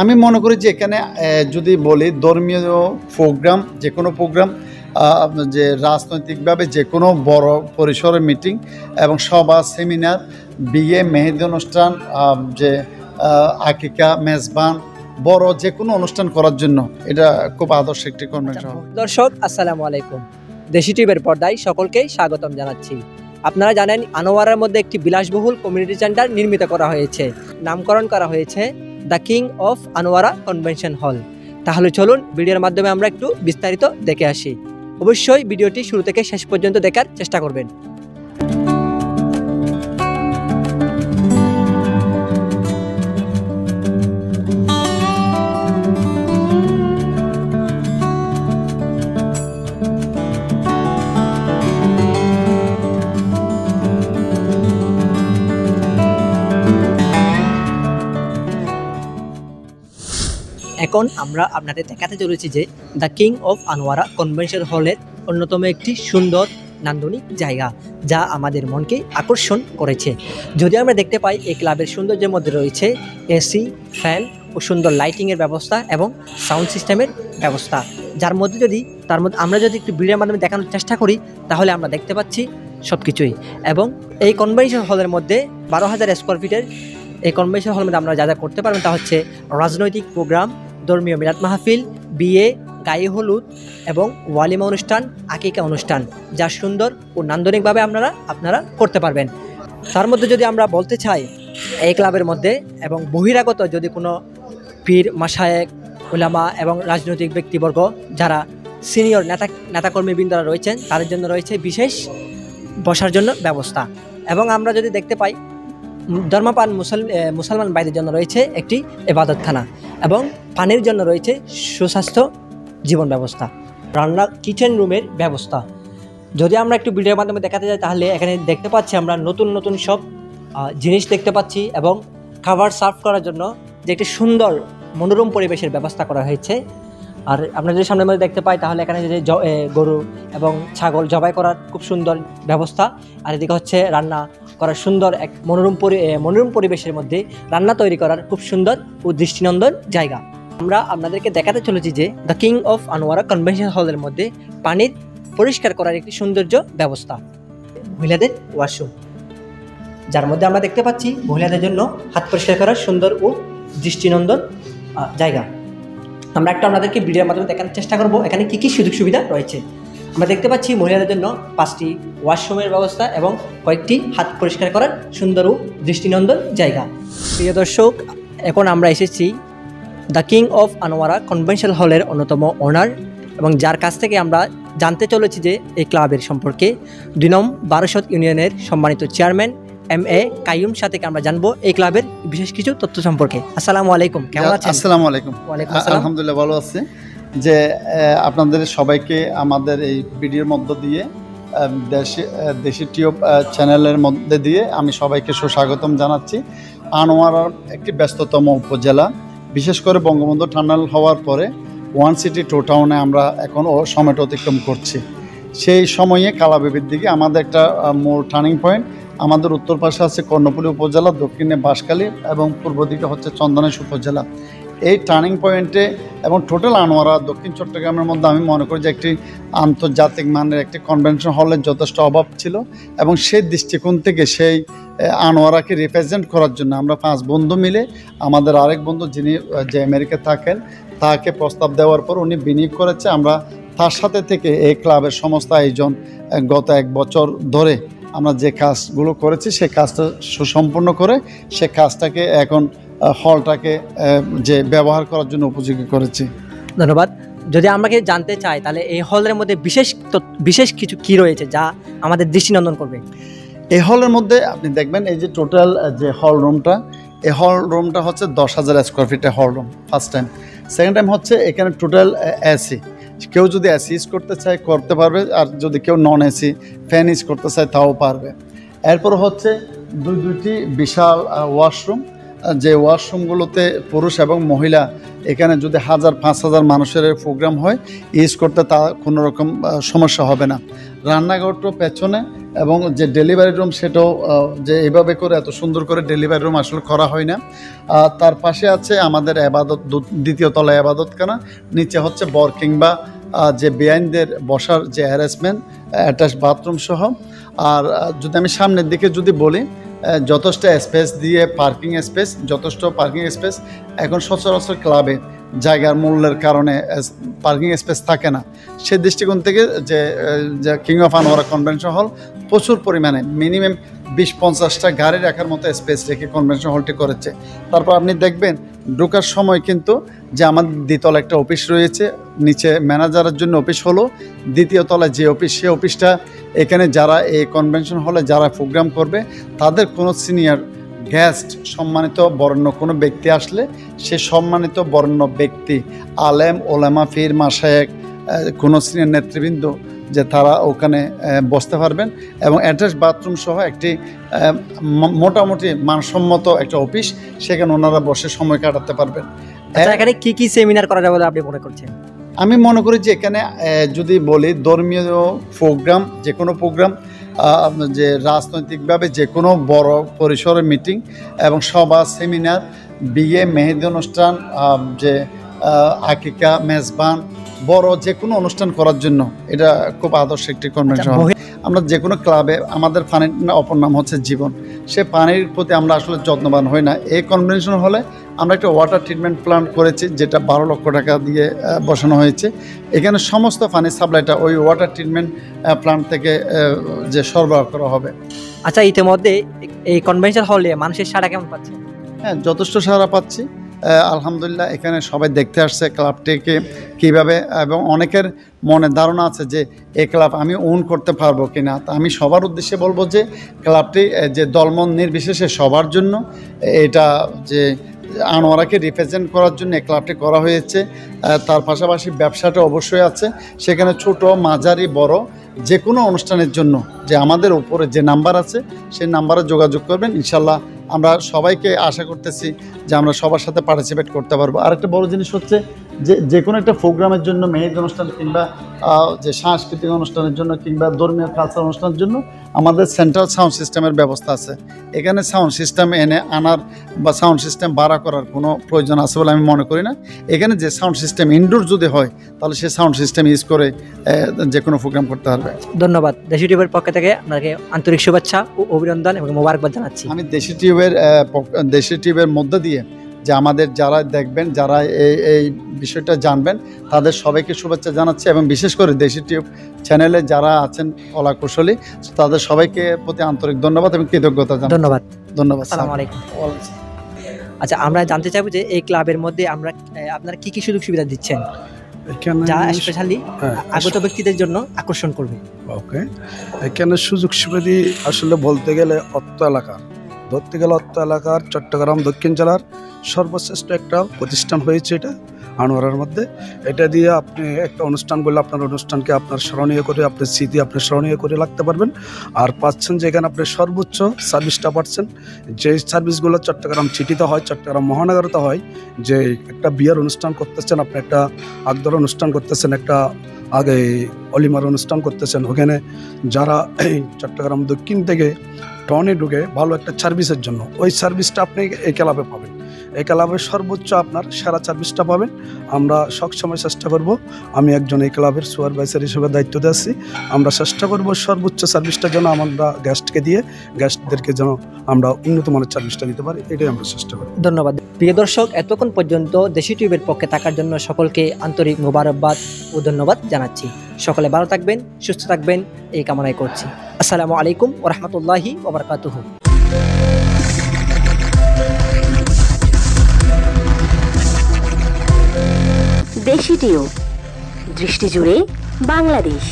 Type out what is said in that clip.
আমি মনে করি যে এখানে যদি বলি ধর্মীয় প্রোগ্রাম, যে কোনো প্রোগ্রাম, যে রাজনৈতিকভাবে যে কোনো বড় পরিসরের মিটিং এবং সভা, সেমিনার, বিয়ে, মেহেদি অনুষ্ঠান, যে আকিকা, মেজবান, বড় যে কোনো অনুষ্ঠান করার জন্য এটা খুব আদর্শ একটি কনভেনশন হল। দর্শক আসসালামু আলাইকুম, দেশি টিভির পর্দায় সকলকে স্বাগতম জানাচ্ছি। আপনারা জানেন আনোয়ারার মধ্যে একটি বিলাসবহুল কমিউনিটি সেন্টার নির্মিত করা হয়েছে, নামকরণ করা হয়েছে the king of Anwara convention hall. তাহলে চলুন ভিডিওর মাধ্যমে আমরা একটু বিস্তারিত দেখে আসি। অবশ্যই ভিডিওটি শুরু থেকে শেষ পর্যন্ত দেখার চেষ্টা করবেন। এখন আমরা আপনাদের দেখাতে চলেছি যে the king of Anwara convention হলের অন্যতম একটি সুন্দর নান্দনিক জায়গা, যা আমাদের মনকে আকর্ষণ করেছে। যদি আমরা দেখতে পাই এই ক্লাবের সৌন্দর্যের মধ্যে রয়েছে এসি, ফ্যান ও সুন্দর লাইটিংয়ের ব্যবস্থা এবং সাউন্ড সিস্টেমের ব্যবস্থা, যার মধ্যে আমরা যদি একটু ভিডিওর মাধ্যমে দেখানোর চেষ্টা করি তাহলে আমরা দেখতে পাচ্ছি সব কিছুই। এবং এই কনভেনশন হলের মধ্যে 12,000 স্কোয়ার ফিটের এই কনভেনশন হলের মধ্যে আমরা যা যা করতে পারবেন তা হচ্ছে রাজনৈতিক প্রোগ্রাম, ধর্মীয় মিলাদ মাহফিল, বিয়ে, গায়ে হলুদ এবং ওয়ালিমা অনুষ্ঠান, আকিকা অনুষ্ঠান, যা সুন্দর ও নান্দনিকভাবে আপনারা করতে পারবেন। তার মধ্যে যদি আমরা বলতে চাই এই ক্লাবের মধ্যে এবং বহিরাগত যদি কোনো পীর, মাশায়েখ, উলামা এবং রাজনৈতিক ব্যক্তিবর্গ যারা সিনিয়র নেতাকর্মীবৃন্দরা রয়েছেন তাদের জন্য রয়েছে বিশেষ বসার জন্য ব্যবস্থা। এবং আমরা যদি দেখতে পাই ধর্মপান মুসলমান ভাইদের জন্য রয়েছে একটি ইবাদতখানা এবং পানির জন্য রয়েছে সুস্বাস্থ্য জীবন ব্যবস্থা, রান্না কিচেন রুমের ব্যবস্থা। যদি আমরা একটু ভিডিওর মাধ্যমে দেখাতে যাই তাহলে এখানে দেখতে পাচ্ছি আমরা নতুন নতুন সব জিনিস দেখতে পাচ্ছি এবং খাবার সার্ভ করার জন্য যে একটি সুন্দর মনোরম পরিবেশের ব্যবস্থা করা হয়েছে। আর আমরা যদি সামনের মধ্যে দেখতে পাই তাহলে এখানে যে গরু এবং ছাগল জবাই করার খুব সুন্দর ব্যবস্থা, আর এদিকে হচ্ছে রান্না করার সুন্দর এক মনোরম পরিবেশের মধ্যে রান্না তৈরি করার খুব সুন্দর ও দৃষ্টিনন্দন জায়গা। আমরা আপনাদেরকে দেখাতে চলেছি যে the king of Anwara convention হলের মধ্যে পানির পরিষ্কার করার একটি সৌন্দর্য ব্যবস্থা, মহিলাদের ওয়াশরুম, যার মধ্যে আমরা দেখতে পাচ্ছি মহিলাদের জন্য হাত পরিষ্কার করার সুন্দর ও দৃষ্টিনন্দন জায়গা। আমরা একটা আপনাদেরকে ভিডিওর মাধ্যমে দেখানোর চেষ্টা করব এখানে কী কী সুযোগ সুবিধা রয়েছে। আমরা দেখতে পাচ্ছি মহিলাদের জন্য 5টি ওয়াশরুমের ব্যবস্থা এবং কয়েকটি হাত পরিষ্কার করার সুন্দর ও দৃষ্টিনন্দন জায়গা। প্রিয় দর্শক, এখন আমরা এসেছি the king of Anwara convention হলের অন্যতম ওনার এবং যার কাছ থেকে আমরা জানতে চলেছি যে এই ক্লাবের সম্পর্কে 2 নং বারাসত ইউনিয়নের সম্মানিত চেয়ারম্যান MA কাইয়ুম সাথে আমরা জানবো এই ক্লাবের বিশেষ কিছু তথ্য সম্পর্কে। আসসালামু আলাইকুম, কেমন আছেন? আসসালামু আলাইকুম। আলহামদুলিল্লাহ ভালো আছি। যে আপনাদের সবাইকে আমাদের এই ভিডিওর মধ্য দিয়ে দেশি টিউব চ্যানেলের মধ্যে দিয়ে আমি সবাইকে সুস্বাগতম জানাচ্ছি। আনোয়ারার একটি ব্যস্ততম উপজেলা, বিশেষ করে বঙ্গবন্ধু টানেল হওয়ার পরে 1 সিটি 2 টাউনে আমরা এখন সময়টা অতিক্রম করছি। সেই সময়ে কালাবিবির দিকে আমাদের একটা মূল টার্নিং পয়েন্ট। আমাদের উত্তর পাশে আছে কর্ণফুলী উপজেলা, দক্ষিণে বাঁশখালী এবং পূর্ব দিকে হচ্ছে চন্দনেশ উপজেলা। এই টার্নিং পয়েন্টে এবং টোটাল আনোয়ারা দক্ষিণ চট্টগ্রামের মধ্যে আমি মনে করি যে একটি আন্তর্জাতিক মানের একটি কনভেনশন হলের যথেষ্ট অভাব ছিল এবং সেই দৃষ্টিকোণ থেকে সেই আনোয়ারাকে রিপ্রেজেন্ট করার জন্য আমরা 5 বন্ধু মিলে আমাদের আরেক বন্ধু যিনি যে আমেরিকা থাকেন তাকে প্রস্তাব দেওয়ার পর উনি বিনিয়োগ করেছে। আমরা তার সাথে থেকে এই ক্লাবের সমস্ত আয়োজন গত 1 বছর ধরে আমরা যে কাজগুলো করেছি সেই কাজটা সুসম্পন্ন করে সে কাজটাকে এখন হলটাকে যে ব্যবহার করার জন্য উপযোগী করেছি। ধন্যবাদ। যদি আমরা জানতে চাই তাহলে এই হলের মধ্যে বিশেষ কিছু কি রয়েছে যা আমাদের দৃষ্টিনন্দন করবে? এই হলের মধ্যে আপনি দেখবেন এই যে টোটাল যে হল রুমটা, এই হল রুমটা হচ্ছে 10,000 স্কোয়ার ফিটের hall room first time. Second time হচ্ছে এখানে টোটাল এসি, কেউ যদি এসি ইউজ করতে চায় করতে পারবে, আর যদি কেউ নন এসি ফ্যান ইউজ করতে চায় তাও পারবে। এরপর হচ্ছে দুইটি বিশাল ওয়াশরুম, যে ওয়াশরুমগুলোতে পুরুষ এবং মহিলা এখানে যদি 1000-5000 মানুষের প্রোগ্রাম হয় ইউজ করতে তা কোনো রকম সমস্যা হবে না। রান্নাঘরটা পেছনে এবং যে ডেলিভারি রুম সেটাও যে এইভাবে করে এত সুন্দর করে ডেলিভারি রুম আসলে করা হয় না। তার পাশে আছে আমাদের দ্বিতীয় তলায় আবাদতখানা, নিচে হচ্ছে বর কিংবা যে বেআইনদের বসার যে হ্যারাসমেন্ট, অ্যাটাচ বাথরুম সহ। আর যদি আমি সামনের দিকে যদি বলি, যথেষ্ট স্পেস দিয়ে যথেষ্ট পার্কিং স্পেস। এখন সচরাচর ক্লাবে জায়গার মূল্যের কারণে পার্কিং স্পেস থাকে না। সে দৃষ্টিকোণ থেকে যে কিং অফ আনোয়ারা কনভেনশন হল প্রচুর পরিমাণে মিনিমাম 20-50টা গাড়ি রাখার মতো স্পেস রেখে কনভেনশন হলটি করেছে। তারপর আপনি দেখবেন ঢোকার সময় কিন্তু যে আমাদের দ্বিতলা একটা অফিস রয়েছে, নিচে ম্যানেজারের জন্য অফিস হলো, দ্বিতীয় তলায় যে অফিস, সে অফিসটা এখানে যারা এই কনভেনশন হলে যারা প্রোগ্রাম করবে তাদের কোনো সিনিয়র গেস্ট, সম্মানিত বরেণ্য কোনো ব্যক্তি আসলে সে সম্মানিত বরেণ্য ব্যক্তি, আলেম ওলামা ফির মাশায়েখ, কোনো সিনিয়র নেতৃবৃন্দ যে তারা ওখানে বসতে পারবেন এবং অ্যাটাচ বাথরুম সহ একটি মোটামুটি মানসম্মত একটা অফিস, সেখানে ওনারা বসে সময় কাটাতে পারবেন। এখানে কি কি সেমিনার করা যাবে বলে আপনি মনে করছেন? আমি মনে করি যে এখানে যদি বলি ধর্মীয় প্রোগ্রাম, যে কোনো প্রোগ্রাম, যে রাজনৈতিকভাবে যে কোনো বড় পরিসরের মিটিং এবং সভা, সেমিনার, বিয়ে, মেহেদি অনুষ্ঠান, যে আকিকা, মেজবান, বড় যে কোনো অনুষ্ঠান করার জন্য এটা খুব আদর্শ একটি কনভেনশন। আমরা যে কোনো ক্লাবে, আমাদের পানির অপর নাম হচ্ছে জীবন, সে পানির প্রতি আমরা আসলে যত্নবান হই না। এই কনভেনশন হলে আমরা একটা ওয়াটার ট্রিটমেন্ট প্ল্যান্ট করেছি, যেটা 12 লক্ষ টাকা দিয়ে বসানো হয়েছে। এখানে সমস্ত পানির সাপ্লাইটা ওই ওয়াটার ট্রিটমেন্ট প্ল্যান্ট থেকে যে সরবরাহ করা হবে। আচ্ছা, ইতিমধ্যে এই কনভেনশন হলে মানুষের সাড়া কেমন পাচ্ছে? হ্যাঁ, যথেষ্ট সাড়া পাচ্ছি আলহামদুলিল্লাহ। এখানে সবাই দেখতে আসছে ক্লাবটিকে কীভাবে, এবং অনেকের মনে ধারণা আছে যে এই ক্লাব আমি ওন করতে পারবো কি না। তা আমি সবার উদ্দেশ্যে বলবো যে ক্লাবটি যে দলমত নির্বিশেষে সবার জন্য, এটা যে আনোয়ারাকে রিপ্রেজেন্ট করার জন্য এই ক্লাবটি করা হয়েছে। তার পাশাপাশি ব্যবসাটা অবশ্যই আছে, সেখানে ছোট, মাঝারি, বড় যে কোনো অনুষ্ঠানের জন্য যে আমাদের উপরে যে নাম্বার আছে সেই নাম্বারে যোগাযোগ করবেন। ইনশাল্লাহ আমরা সবাইকে আশা করতেছি যে আমরা সবার সাথে পার্টিসিপেট করতে পারবো। আরেকটা বড় জিনিস হচ্ছে যে কোনো একটা প্রোগ্রামের জন্য, মেহেদি অনুষ্ঠান কিংবা যে সাংস্কৃতিক অনুষ্ঠানের জন্য কিংবা ধর্মীয় কালচার অনুষ্ঠানের জন্য আমাদের সেন্ট্রাল সাউন্ড সিস্টেমের ব্যবস্থা আছে। এখানে সাউন্ড সিস্টেম আনার বা সাউন্ড সিস্টেম ভাড়া করার কোনো প্রয়োজন আছে বলে আমি মনে করি না। এখানে যে সাউন্ড সিস্টেম ইনডোর যদি হয় তাহলে সে সাউন্ড সিস্টেম ইউজ করে যে কোনো প্রোগ্রাম করতে পারবে। ধন্যবাদ। দেশি টিউবের পক্ষ থেকে আপনাকে আন্তরিক শুভেচ্ছা ও অভিনন্দন এবং মোবারকবাদ জানাচ্ছি। আমি দেশি টিউবের মধ্যে দিয়ে যে আমাদের যারা দেখবেন, যারা এই বিষয়টা জানবেন, তাদের সবাইকে শুভেচ্ছা জানাচ্ছি এবং বিশেষ করে দেশি টিউব চ্যানেলে যারা আছেন কলা কুশলী, তাদের সবাইকে প্রতি আন্তরিক ধন্যবাদ এবং কৃতজ্ঞতা জানাচ্ছি। ধন্যবাদ। আসসালামু আলাইকুম। আচ্ছা, আমরা জানতে চাইবো যে এই ক্লাবের মধ্যে আপনারা কি কি সুযোগ সুবিধা দিচ্ছেন যা স্পেশালি আগত ব্যক্তিদের জন্য আকর্ষণ করবে? ওকে, এখানে সুযোগ সুবিধা আসলে বলতে গেলে অত্র এলাকার চট্টগ্রাম দক্ষিণ জেলার সর্বশ্রেষ্ঠ একটা প্রতিষ্ঠান হয়েছে এটা আনোয়ারার মধ্যে। এটা দিয়ে আপনি একটা অনুষ্ঠান করলে আপনার অনুষ্ঠানকে আপনার স্মরণীয় করে, আপনার স্মৃতি আপনি স্মরণীয় করে রাখতে পারবেন। আর পাচ্ছেন যে এখানে আপনি সর্বোচ্চ সার্ভিসটা পাচ্ছেন, যে সার্ভিসগুলো চট্টগ্রাম সিটিতে হয়, চট্টগ্রাম মহানগরতে হয়। যে একটা বিয়ের অনুষ্ঠান করতেছেন, আপনি একটা আদর অনুষ্ঠান করতেছেন, একটা আগে অলিমার অনুষ্ঠান করতেছেন, ওখানে যারা এই চট্টগ্রাম দক্ষিণ থেকে টনে ঢুকে ভালো একটা সার্ভিসের জন্য, ওই সার্ভিসটা আপনি এই ক্লাবে পাবেন। এই ক্লাবের সর্বোচ্চ আপনার সেরা সার্ভিসটা পাবেন। আমরা সবসময় চেষ্টা করব, আমি একজন এই ক্লাবের সুপারভাইজার হিসেবে দায়িত্ব দিচ্ছি, আমরা চেষ্টা করব সর্বোচ্চ সার্ভিসটা যেন আমরা গেস্টদেরকে যেন আমরা উন্নত মানের সার্ভিসটা দিতে পারি, এটাই আমরা চেষ্টা করি। ধন্যবাদ। প্রিয় দর্শক, এতক্ষণ পর্যন্ত দেশি টিউবের পক্ষে থাকার জন্য সকলকে আন্তরিক মোবারকবাদ ও ধন্যবাদ জানাচ্ছি। সকলে ভালো থাকবেন, সুস্থ থাকবেন এই কামনাই করছি। আসসালামু আলাইকুম ওয়া রাহমাতুল্লাহি ওয়া বারাকাতুহু। দেশি টিউব, দৃষ্টি জুড়ে বাংলাদেশ।